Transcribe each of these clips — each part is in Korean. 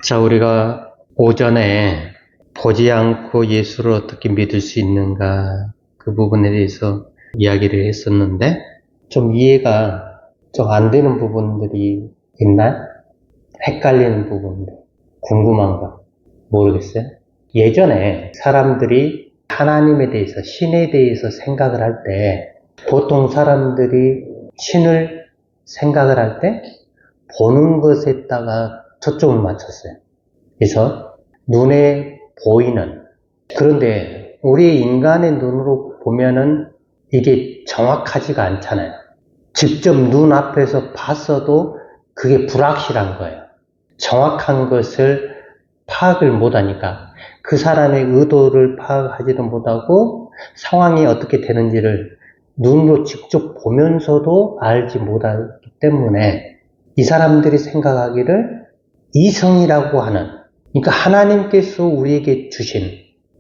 자, 우리가 오전에 보지 않고 예수를 어떻게 믿을 수 있는가 그 부분에 대해서 이야기를 했었는데 좀 이해가 좀 안 되는 부분들이 있나요? 헷갈리는 부분들, 궁금한 거 모르겠어요. 예전에 사람들이 하나님에 대해서, 신에 대해서 생각을 할 때 보통 사람들이 신을 생각을 할 때 보는 것에다가 초점을 맞췄어요. 그래서 눈에 보이는, 그런데 우리 인간의 눈으로 보면은 이게 정확하지가 않잖아요. 직접 눈앞에서 봤어도 그게 불확실한 거예요. 정확한 것을 파악을 못하니까 그 사람의 의도를 파악하지도 못하고 상황이 어떻게 되는지를 눈으로 직접 보면서도 알지 못하기 때문에 이 사람들이 생각하기를 이성이라고 하는, 그러니까 하나님께서 우리에게 주신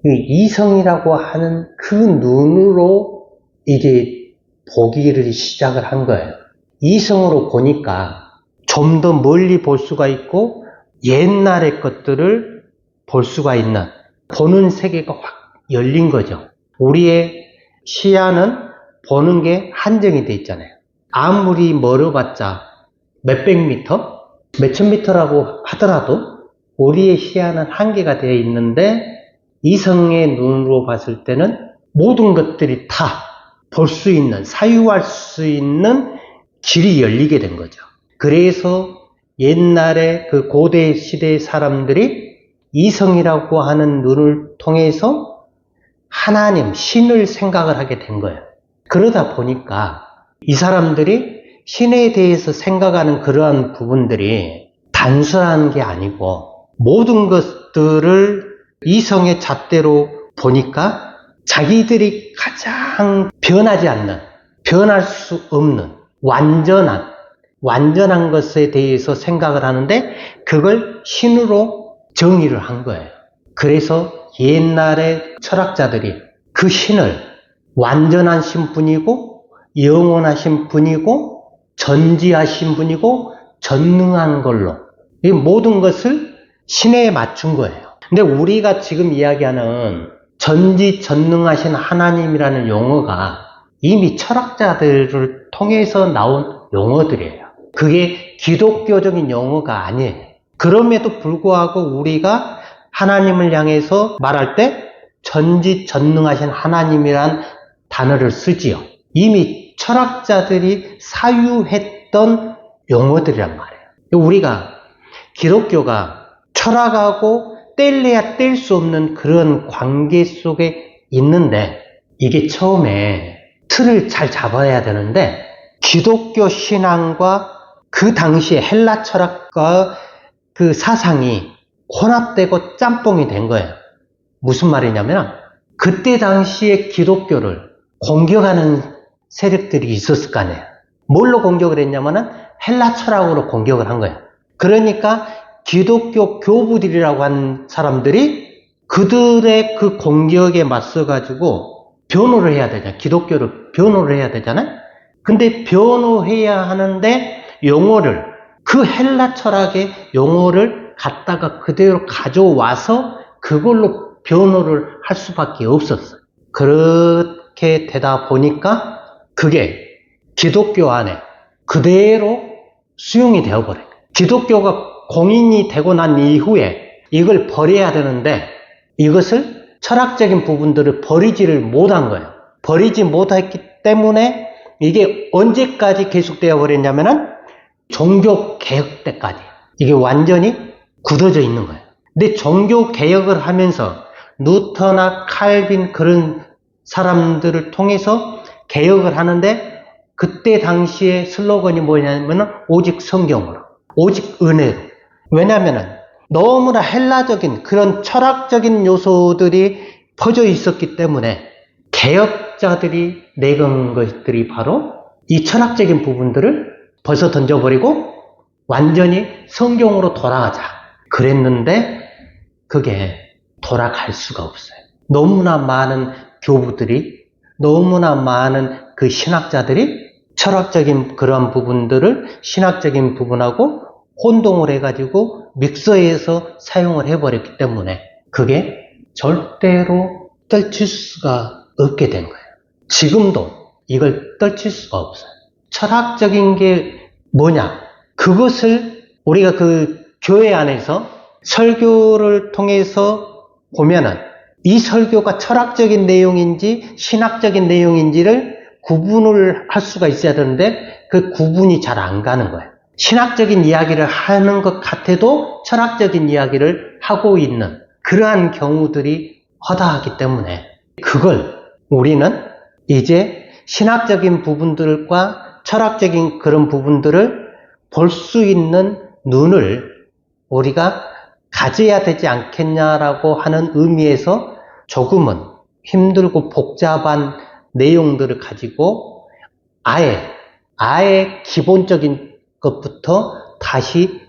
이성이라고 하는 그 눈으로 이게 보기를 시작을 한 거예요. 이성으로 보니까 좀 더 멀리 볼 수가 있고 옛날의 것들을 볼 수가 있는, 보는 세계가 확 열린 거죠. 우리의 시야는 보는 게 한정이 돼 있잖아요. 아무리 멀어봤자 몇백 미터, 몇천 미터라고 하더라도 우리의 시야는 한계가 되어 있는데 이성의 눈으로 봤을 때는 모든 것들이 다 볼 수 있는, 사유할 수 있는 길이 열리게 된 거죠. 그래서 옛날에 그 고대 시대의 사람들이 이성이라고 하는 눈을 통해서 하나님, 신을 생각을 하게 된 거예요. 그러다 보니까 이 사람들이 신에 대해서 생각하는 그러한 부분들이 단순한 게 아니고 모든 것들을 이성의 잣대로 보니까 자기들이 가장 변하지 않는, 변할 수 없는 완전한 것에 대해서 생각을 하는데 그걸 신으로 정의를 한 거예요. 그래서 옛날의 철학자들이 그 신을 완전한 신분이고 영원하신 분이고 전지하신 분이고 전능한 걸로 이 모든 것을 신에 맞춘 거예요. 근데 우리가 지금 이야기하는 전지전능하신 하나님이라는 용어가 이미 철학자들을 통해서 나온 용어들이에요. 그게 기독교적인 용어가 아니에요. 그럼에도 불구하고 우리가 하나님을 향해서 말할 때 전지전능하신 하나님이란 단어를 쓰지요. 이미 철학자들이 사유했던 용어들이란 말이에요. 우리가 기독교가 철학하고 뗄래야 뗄 수 없는 그런 관계 속에 있는데 이게 처음에 틀을 잘 잡아야 되는데 기독교 신앙과 그 당시에 헬라 철학과 그 사상이 혼합되고 짬뽕이 된 거예요. 무슨 말이냐면 그때 당시에 기독교를 공격하는 세력들이 있었을 거 아니에요. 뭘로 공격을 했냐면은 헬라 철학으로 공격을 한 거예요. 그러니까 기독교 교부들이라고 하는 사람들이 그들의 그 공격에 맞서가지고 변호를 해야 되잖아요. 기독교를 변호를 해야 되잖아요. 근데 변호해야 하는데 용어를, 그 헬라 철학의 용어를 갖다가 그대로 가져와서 그걸로 변호를 할 수밖에 없었어요. 그렇게 되다 보니까 그게 기독교 안에 그대로 수용이 되어버려요. 기독교가 공인이 되고 난 이후에 이걸 버려야 되는데 이것을 철학적인 부분들을 버리지를 못한 거예요. 버리지 못했기 때문에 이게 언제까지 계속되어 버렸냐면은 종교 개혁 때까지 이게 완전히 굳어져 있는 거예요. 근데 종교 개혁을 하면서 루터나 칼빈 그런 사람들을 통해서 개혁을 하는데 그때 당시에 슬로건이 뭐냐면은 오직 성경으로, 오직 은혜로. 왜냐면은 너무나 헬라적인 그런 철학적인 요소들이 퍼져 있었기 때문에 개혁자들이 내건 것들이 바로 이 철학적인 부분들을 벗어 던져버리고 완전히 성경으로 돌아가자 그랬는데 그게 돌아갈 수가 없어요. 너무나 많은 교부들이, 너무나 많은 그 신학자들이 철학적인 그런 부분들을 신학적인 부분하고 혼동을 해가지고 믹서에서 사용을 해버렸기 때문에 그게 절대로 떨칠 수가 없게 된 거예요. 지금도 이걸 떨칠 수가 없어요. 철학적인 게 뭐냐? 그것을 우리가 그 교회 안에서 설교를 통해서 보면은 이 설교가 철학적인 내용인지 신학적인 내용인지를 구분을 할 수가 있어야 되는데 그 구분이 잘 안 가는 거예요. 신학적인 이야기를 하는 것 같아도 철학적인 이야기를 하고 있는 그러한 경우들이 허다하기 때문에 그걸 우리는 이제 신학적인 부분들과 철학적인 그런 부분들을 볼 수 있는 눈을 우리가 가져야 되지 않겠냐라고 하는 의미에서 조금은 힘들고 복잡한 내용들을 가지고 아예 기본적인 것부터 다시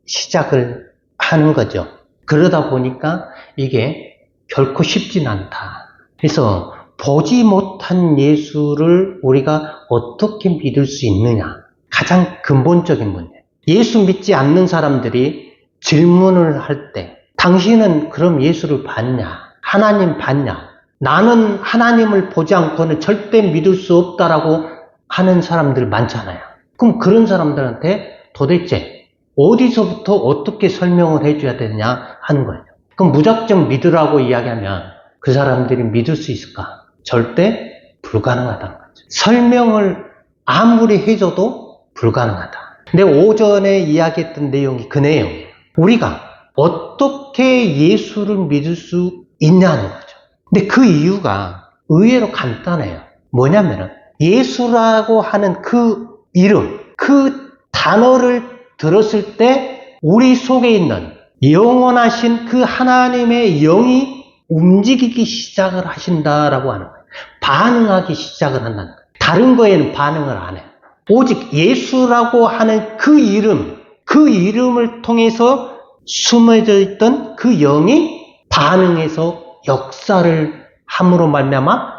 시작을 하는 거죠. 그러다 보니까 이게 결코 쉽진 않다. 그래서 보지 못한 예수를 우리가 어떻게 믿을 수 있느냐. 가장 근본적인 문제. 예수 믿지 않는 사람들이 질문을 할 때 당신은 그럼 예수를 봤냐? 하나님 봤냐? 나는 하나님을 보지 않고는 절대 믿을 수 없다라고 하는 사람들 많잖아요. 그럼 그런 사람들한테 도대체 어디서부터 어떻게 설명을 해줘야 되냐 하는 거예요. 그럼 무작정 믿으라고 이야기하면 그 사람들이 믿을 수 있을까? 절대 불가능하다는 거죠. 설명을 아무리 해줘도 불가능하다. 근데 오전에 이야기했던 내용이 그 내용이에요. 우리가 어떻게 예수를 믿을 수 있냐는 거죠. 근데 그 이유가 의외로 간단해요. 뭐냐면은 예수라고 하는 그 이름, 그 단어를 들었을 때 우리 속에 있는 영원하신 그 하나님의 영이 움직이기 시작을 하신다라고 하는 거예요. 반응하기 시작을 한다는 거예요. 다른 거에는 반응을 안 해요. 오직 예수라고 하는 그 이름을 통해서 숨어져 있던 그 영이 반응해서 역사를 함으로 말미암아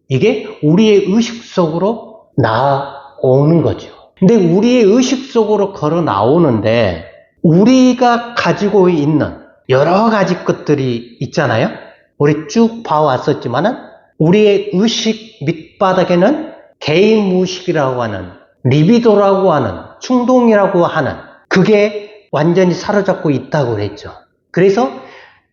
이게 우리의 의식 속으로 나오는 거죠. 근데 우리의 의식 속으로 걸어 나오는데 우리가 가지고 있는 여러 가지 것들이 있잖아요. 우리 쭉 봐왔었지만은 우리의 의식 밑바닥에는 개인 무의식이라고 하는 리비도라고 하는 충동이라고 하는 그게 완전히 사로잡고 있다고 그랬죠. 그래서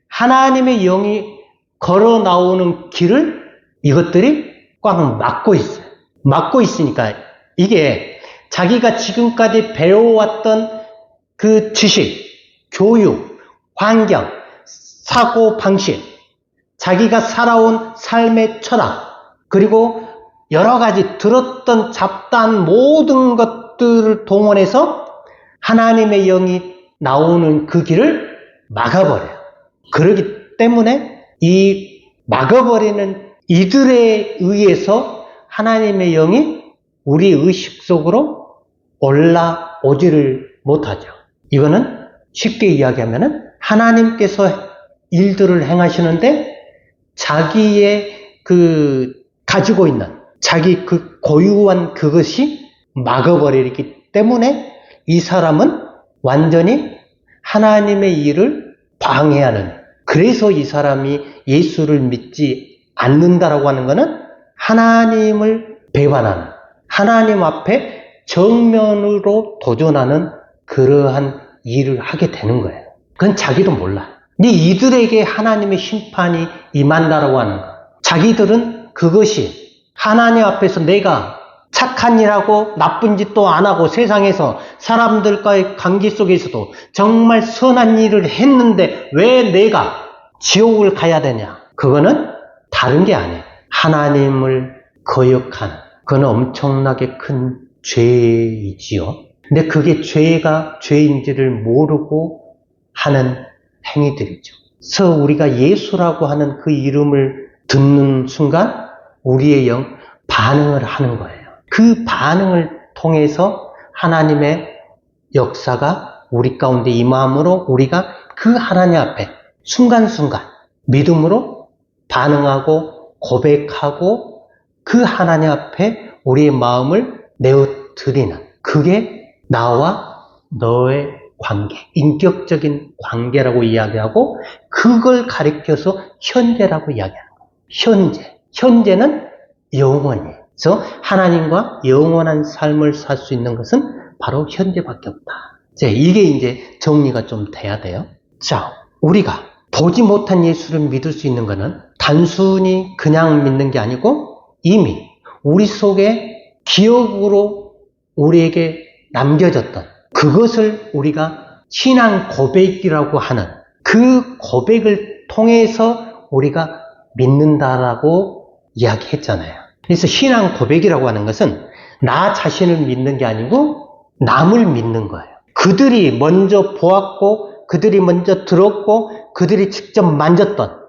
하나님의 영이 걸어 나오는 길을 이것들이 꽉 막고 있어요. 막고 있으니까 이게 자기가 지금까지 배워왔던 그 지식, 교육, 환경, 사고 방식, 자기가 살아온 삶의 철학, 그리고 여러 가지 들었던 잡다한 모든 것들을 동원해서 하나님의 영이 나오는 그 길을 막아버려요. 그렇기 때문에 이 막아버리는 이들에 의해서 하나님의 영이 우리 의식 속으로 올라오지를 못하죠. 이거는 쉽게 이야기하면은 하나님께서 일들을 행하시는데 자기의 그 가지고 있는 자기 그 고유한 그것이 막아버리기 때문에 이 사람은 완전히 하나님의 일을 방해하는, 그래서 이 사람이 예수를 믿지 않는다라고 하는 것은 하나님을 배반하는, 하나님 앞에 정면으로 도전하는 그러한 일을 하게 되는 거예요. 그건 자기도 몰라. 근데 이들에게 하나님의 심판이 임한다라고 하는 거. 자기들은 그것이 하나님 앞에서 내가 착한 일하고 나쁜 짓도 안 하고 세상에서 사람들과의 관계 속에서도 정말 선한 일을 했는데 왜 내가 지옥을 가야 되냐? 그거는 다른 게 아니에요. 하나님을 거역하는, 그건 엄청나게 큰 죄이지요. 근데 그게 죄가 죄인지를 모르고 하는 행위들이죠. 그래서 우리가 예수라고 하는 그 이름을 듣는 순간 우리의 영 반응을 하는 거예요. 그 반응을 통해서 하나님의 역사가 우리 가운데 임함으로 우리가 그 하나님 앞에 순간순간 믿음으로 반응하고 고백하고 그 하나님 앞에 우리의 마음을 내어드리는, 그게 나와 너의 관계, 인격적인 관계라고 이야기하고 그걸 가리켜서 현재라고 이야기하는 거예요. 현재는 영원히. 그래서 하나님과 영원한 삶을 살 수 있는 것은 바로 현재밖에 없다. 자, 이게 이제 정리가 좀 돼야 돼요. 자, 우리가 보지 못한 예수를 믿을 수 있는 것은 단순히 그냥 믿는 게 아니고 이미 우리 속에 기억으로 우리에게 남겨졌던 그것을 우리가 신앙 고백이라고 하는 그 고백을 통해서 우리가 믿는다라고 이야기했잖아요. 그래서 신앙 고백이라고 하는 것은 나 자신을 믿는 게 아니고 남을 믿는 거예요. 그들이 먼저 보았고 그들이 먼저 들었고 그들이 직접 만졌던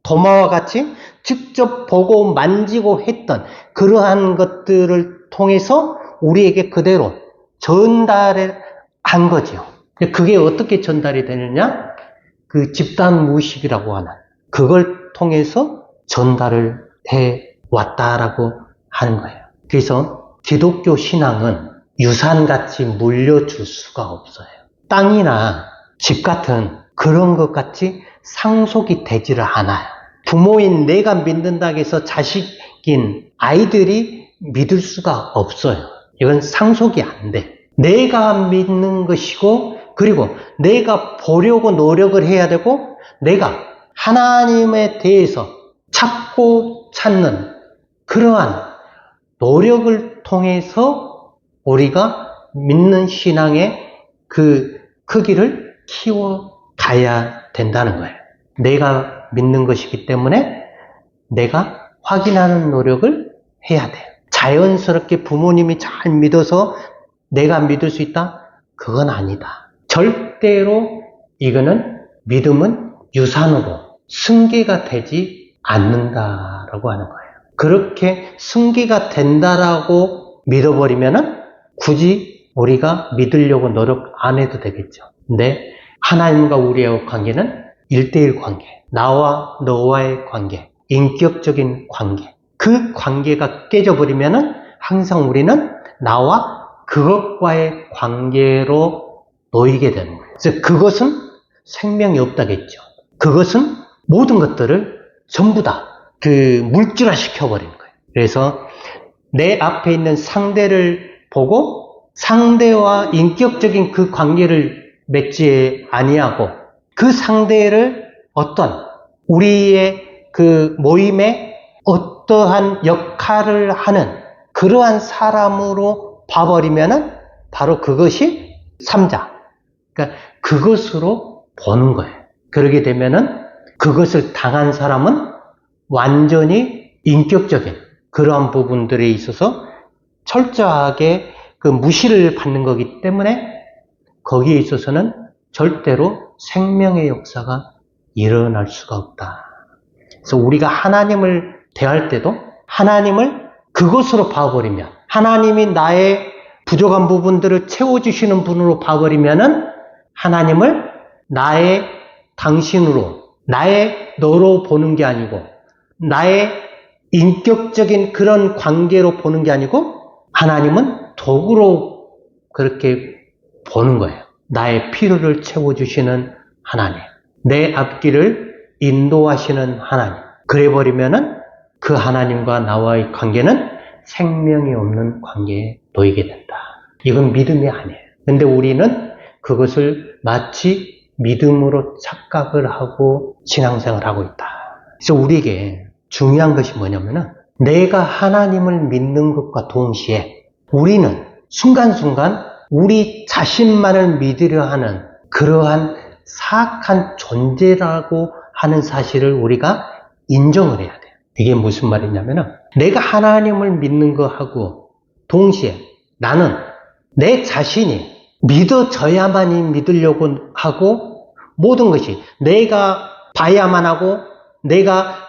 도마와 같이 직접 보고 만지고 했던 그러한 것들을 통해서 우리에게 그대로 전달을 한 거죠. 그게 어떻게 전달이 되느냐? 그 집단 무의식이라고 하는 그걸 통해서 전달을 해 왔다라고 하는 거예요. 그래서 기독교 신앙은 유산같이 물려줄 수가 없어요. 땅이나 집 같은 그런 것 같이 상속이 되지를 않아요. 부모인 내가 믿는다고 해서 자식인 아이들이 믿을 수가 없어요. 이건 상속이 안 돼. 내가 믿는 것이고 그리고 내가 보려고 노력을 해야 되고 내가 하나님에 대해서 찾고 찾는 그러한 노력을 통해서 우리가 믿는 신앙의 그 크기를 키워가야 된다는 거예요. 내가 믿는 것이기 때문에 내가 확인하는 노력을 해야 돼요. 자연스럽게 부모님이 잘 믿어서 내가 믿을 수 있다? 그건 아니다. 절대로 이거는 믿음은 유산으로 승계가 되지 않는다라고 하는 거예요. 그렇게 승계가 된다라고 믿어버리면은 굳이 우리가 믿으려고 노력 안 해도 되겠죠. 근데 하나님과 우리의 관계는 1대1 관계, 나와 너와의 관계, 인격적인 관계. 그 관계가 깨져버리면은 항상 우리는 나와 그것과의 관계로 놓이게 되는 거예요. 그래서 그것은 생명이 없다겠죠. 그것은 모든 것들을 전부 다 그 물질화 시켜버리는 거예요. 그래서 내 앞에 있는 상대를 보고 상대와 인격적인 그 관계를 맺지 아니하고 그 상대를 어떤 우리의 그 모임에 어떠한 역할을 하는 그러한 사람으로 봐버리면은 바로 그것이 3자. 그러니까 그것으로 보는 거예요. 그러게 되면은 그것을 당한 사람은 완전히 인격적인 그러한 부분들에 있어서 철저하게 그 무시를 받는 거기 때문에 거기에 있어서는 절대로 생명의 역사가 일어날 수가 없다. 그래서 우리가 하나님을 대할 때도 하나님을 그것으로 봐버리면 하나님이 나의 부족한 부분들을 채워주시는 분으로 봐버리면은 하나님을 나의 당신으로 나의 너로 보는 게 아니고 나의 인격적인 그런 관계로 보는 게 아니고 하나님은 도구로 그렇게 보는 거예요. 나의 필요를 채워주시는 하나님, 내 앞길을 인도하시는 하나님. 그래버리면은 그 하나님과 나와의 관계는 생명이 없는 관계에 놓이게 된다. 이건 믿음이 아니에요. 근데 우리는 그것을 마치 믿음으로 착각을 하고 신앙생활을 하고 있다. 그래서 우리에게 중요한 것이 뭐냐면은 내가 하나님을 믿는 것과 동시에 우리는 순간순간 우리 자신만을 믿으려 하는 그러한 사악한 존재라고 하는 사실을 우리가 인정을 해야 돼요. 이게 무슨 말이냐면은 내가 하나님을 믿는 것하고 동시에 나는 내 자신이 믿어져야만이 믿으려고 하고 모든 것이 내가 봐야만 하고 내가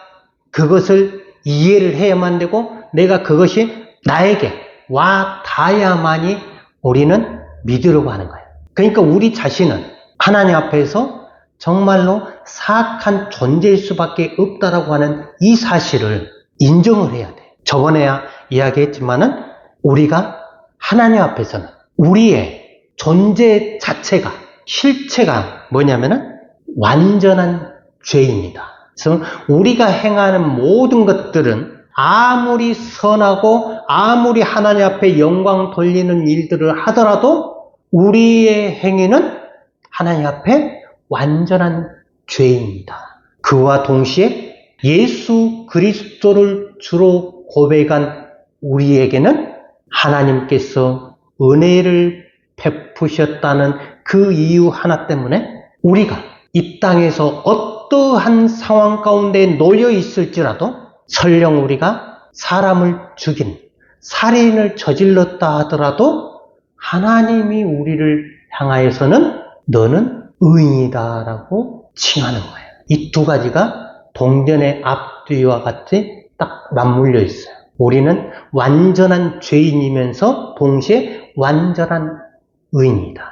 그것을 이해를 해야만 되고 내가 그것이 나에게 와 닿아야만이 우리는 믿으려고 하는 거예요. 그러니까 우리 자신은 하나님 앞에서 정말로 사악한 존재일 수밖에 없다라고 하는 이 사실을 인정을 해야 돼요. 저번에 이야기했지만은 우리가 하나님 앞에서는 우리의 존재 자체가 실체가 뭐냐면은 완전한 죄입니다. 그래서 우리가 행하는 모든 것들은 아무리 선하고 아무리 하나님 앞에 영광 돌리는 일들을 하더라도 우리의 행위는 하나님 앞에 완전한 죄입니다. 그와 동시에 예수 그리스도를 주로 고백한 우리에게는 하나님께서 은혜를 베푸셨다는 그 이유 하나 때문에 우리가 이 땅에서 어떠한 상황 가운데 놓여 있을지라도 설령 우리가 사람을 죽인 살인을 저질렀다 하더라도 하나님이 우리를 향하여서는 너는 의인이다라고 칭하는 거예요. 이 두 가지가 동전의 앞뒤와 같이 딱 맞물려 있어요. 우리는 완전한 죄인이면서 동시에 완전한 의인이다.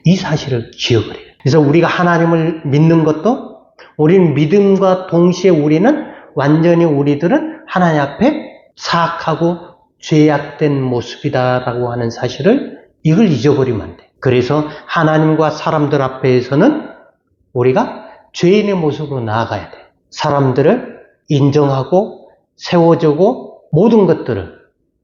이 사실을 기억을 해요. 그래서 우리가 하나님을 믿는 것도 우리는 믿음과 동시에 우리는 완전히 우리들은 하나님 앞에 사악하고 죄악된 모습이다라고 하는 사실을 이걸 잊어버리면 안 돼. 그래서 하나님과 사람들 앞에서는 우리가 죄인의 모습으로 나아가야 돼. 사람들을 인정하고 세워주고 모든 것들을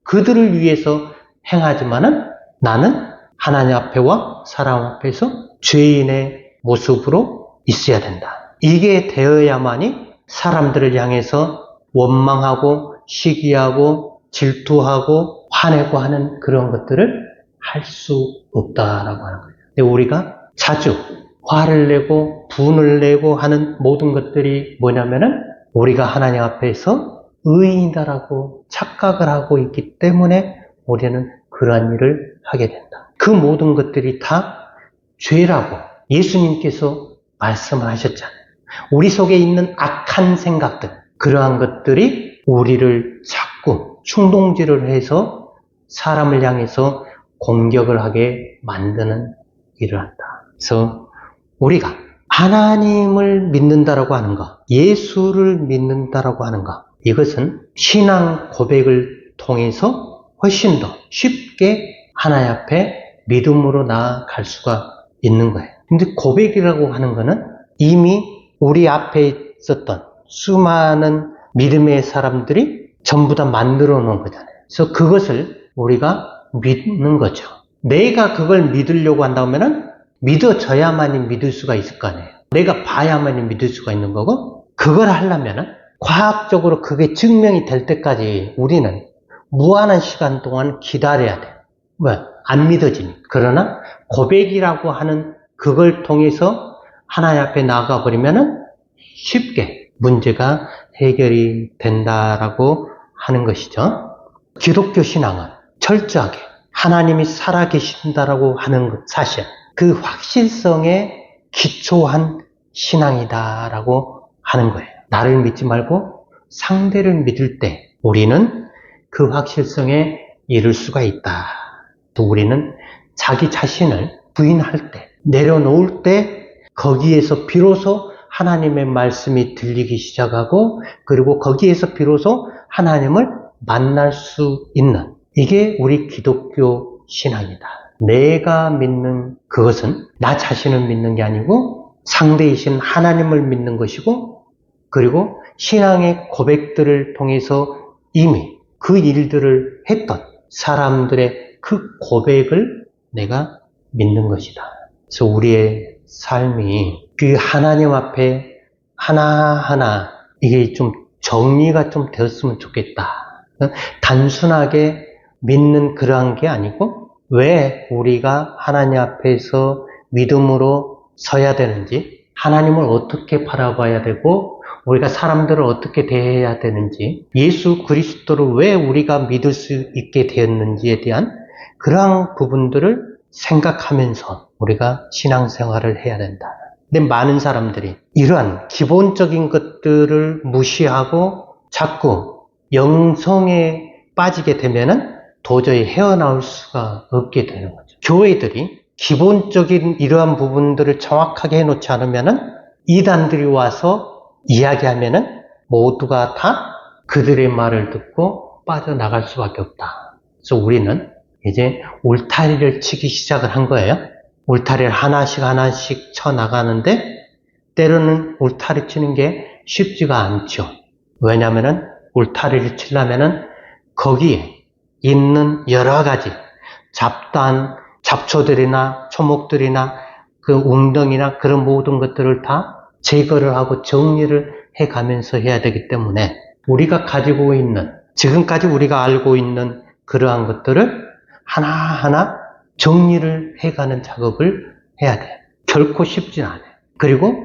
그들을 위해서 행하지만은 나는 하나님 앞에와 사람 앞에서 죄인의 모습으로 있어야 된다. 이게 되어야만이 사람들을 향해서 원망하고 시기하고 질투하고 화내고 하는 그런 것들을 할 수 없다라고 하는 거예요. 근데 우리가 자주 화를 내고 분을 내고 하는 모든 것들이 뭐냐면은 우리가 하나님 앞에서 의인이다라고 착각을 하고 있기 때문에 우리는 그러한 일을 하게 된다. 그 모든 것들이 다 죄라고 예수님께서 말씀을 하셨잖아요. 우리 속에 있는 악한 생각들, 그러한 것들이 우리를 자꾸 충동질을 해서 사람을 향해서 공격을 하게 만드는 일을 한다. 그래서 우리가 하나님을 믿는다라고 하는 것, 예수를 믿는다라고 하는 것, 이것은 신앙 고백을 통해서 훨씬 더 쉽게 하나님 앞에 믿음으로 나아갈 수가 있는 거예요. 근데 고백이라고 하는 거는 이미 우리 앞에 있었던 수많은 믿음의 사람들이 전부 다 만들어 놓은 거잖아요. 그래서 그것을 우리가 믿는 거죠. 내가 그걸 믿으려고 한다면은 믿어져야만이 믿을 수가 있을 거 아니에요. 내가 봐야만이 믿을 수가 있는 거고, 그걸 하려면은 과학적으로 그게 증명이 될 때까지 우리는 무한한 시간 동안 기다려야 돼요. 왜? 안 믿어지니까. 그러나 고백이라고 하는 그걸 통해서 하나님 앞에 나아가 버리면은 쉽게 문제가 해결이 된다라고 하는 것이죠. 기독교 신앙은 철저하게 하나님이 살아계신다라고 하는 사실, 그 확실성에 기초한 신앙이다라고 하는 거예요. 나를 믿지 말고 상대를 믿을 때 우리는 그 확실성에 이를 수가 있다. 또 우리는 자기 자신을 부인할 때, 내려놓을 때 거기에서 비로소 하나님의 말씀이 들리기 시작하고, 그리고 거기에서 비로소 하나님을 만날 수 있는, 이게 우리 기독교 신앙이다. 내가 믿는 그것은 나 자신을 믿는 게 아니고 상대이신 하나님을 믿는 것이고, 그리고 신앙의 고백들을 통해서 이미 그 일들을 했던 사람들의 그 고백을 내가 믿는 것이다. 그래서 우리의 삶이 그 하나님 앞에 하나하나 이게 좀 정리가 좀 되었으면 좋겠다. 단순하게 믿는 그러한 게 아니고 왜 우리가 하나님 앞에서 믿음으로 서야 되는지, 하나님을 어떻게 바라봐야 되고 우리가 사람들을 어떻게 대해야 되는지, 예수 그리스도를 왜 우리가 믿을 수 있게 되었는지에 대한 그러한 부분들을 생각하면서 우리가 신앙생활을 해야 된다. 근데 많은 사람들이 이러한 기본적인 것들을 무시하고 자꾸 영성에 빠지게 되면은 도저히 헤어나올 수가 없게 되는 거죠. 교회들이 기본적인 이러한 부분들을 정확하게 해놓지 않으면은 이단들이 와서 이야기하면은 모두가 다 그들의 말을 듣고 빠져나갈 수밖에 없다. 그래서 우리는 이제 울타리를 치기 시작을 한 거예요. 울타리를 하나씩 하나씩 쳐 나가는데 때로는 울타리 치는 게 쉽지가 않죠. 왜냐하면은 울타리를 치려면은 거기에 있는 여러 가지 잡다한 잡초들이나 초목들이나 그 웅덩이나 그런 모든 것들을 다 제거를 하고 정리를 해 가면서 해야 되기 때문에 우리가 가지고 있는, 지금까지 우리가 알고 있는 그러한 것들을 하나하나 정리를 해가는 작업을 해야 돼요. 결코 쉽진 않아요. 그리고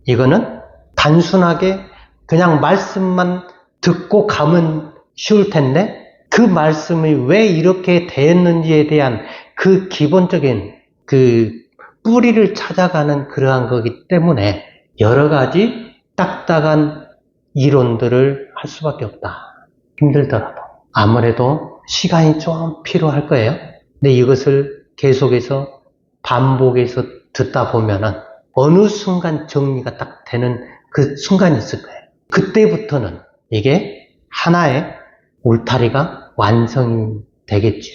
이거는 단순하게 그냥 말씀만 듣고 가면 쉬울 텐데 그 말씀이 왜 이렇게 되었는지에 대한 그 기본적인 그 뿌리를 찾아가는 그러한 거기 때문에 여러 가지 딱딱한 이론들을 할 수밖에 없다. 힘들더라도. 아무래도 시간이 좀 필요할 거예요. 근데 이것을 계속해서 반복해서 듣다 보면은 어느 순간 정리가 딱 되는 그 순간이 있을 거예요. 그때부터는 이게 하나의 울타리가 완성이 되겠죠.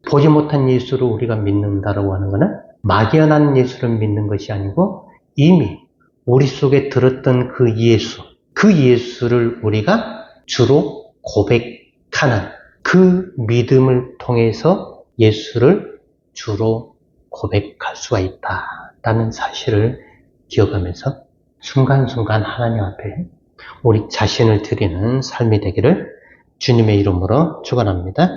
보지 못한 예수를 우리가 믿는다라고 하는 것은 막연한 예수를 믿는 것이 아니고 이미 우리 속에 들었던 그 예수를 우리가 주로 고백하는 그 믿음을 통해서 예수를 주로 고백할 수가 있다라는 사실을 기억하면서 순간순간 하나님 앞에 우리 자신을 드리는 삶이 되기를 주님의 이름으로 축원합니다.